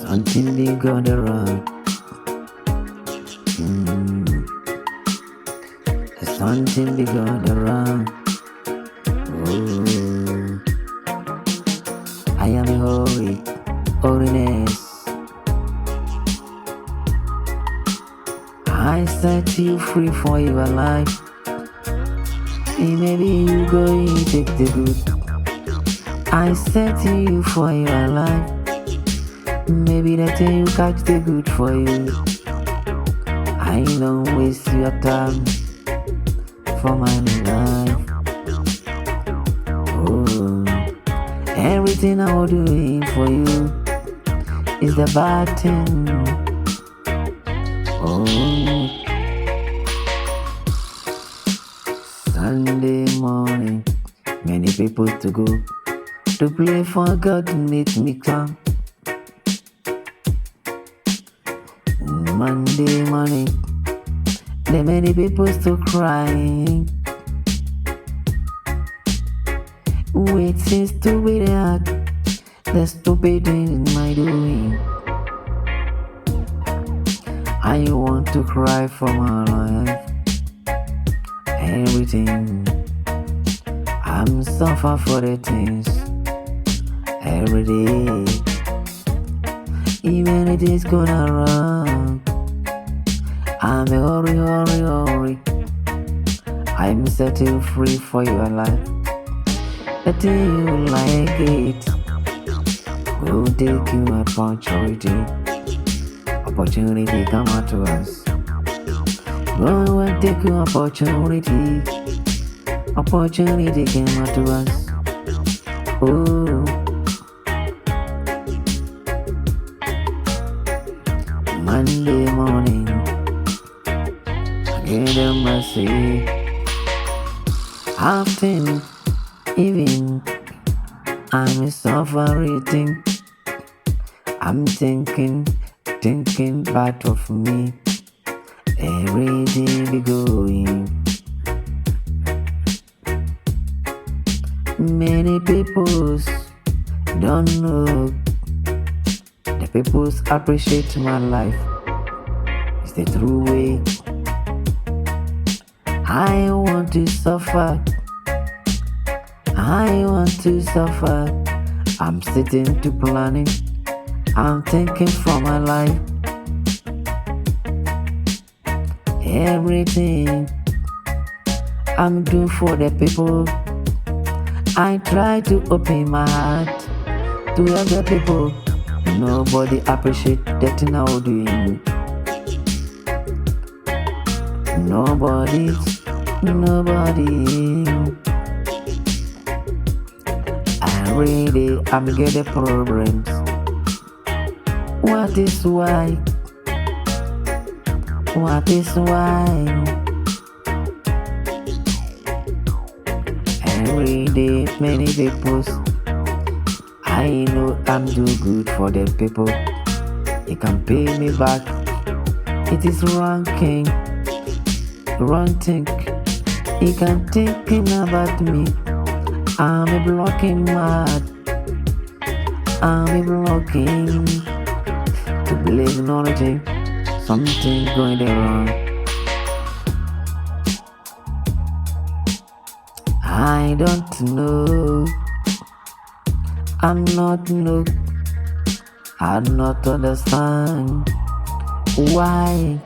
something big on the run. There's something big on the run. Oh, I am in hurry, holiness. I set you free for your life. Maybe you go and take the good. I set you for your life. Maybe that you catch the good for you. I don't waste your time for my life. Oh, everything I will do for you is the bad thing. Oh, Sunday morning, many people to go to play for God to make me come. Monday morning, there many people still crying. Wait, since to be that the stupid thing in my doing. I want to cry for my life. Everything I'm suffer for the things every day. Even it is gonna run, I'm a hurry. I'm setting free for your life. But you like it, we'll take you opportunity. Opportunity come out to us. Go and take you opportunity. Opportunity came out to us. Oh, Monday morning, get a mercy. Often, even I'm suffering. I'm thinking bad of me. Every day be going. Many peoples don't know. The peoples appreciate my life. It's the true way. I want to suffer. I'm sitting to planning. I'm thinking for my life. Everything I'm doing for the people. I try to open my heart to other people. Nobody appreciate the thing I'm doing. Nobody. Every day I'm getting problems. What is why? Every day many people. I know I'm doing good for the people. You can pay me back. It is wrong thing. You can thinking about me. I'm a blocking mad. I'm a blocking to believe nothing. Something going wrong. I don't know. I do not understand why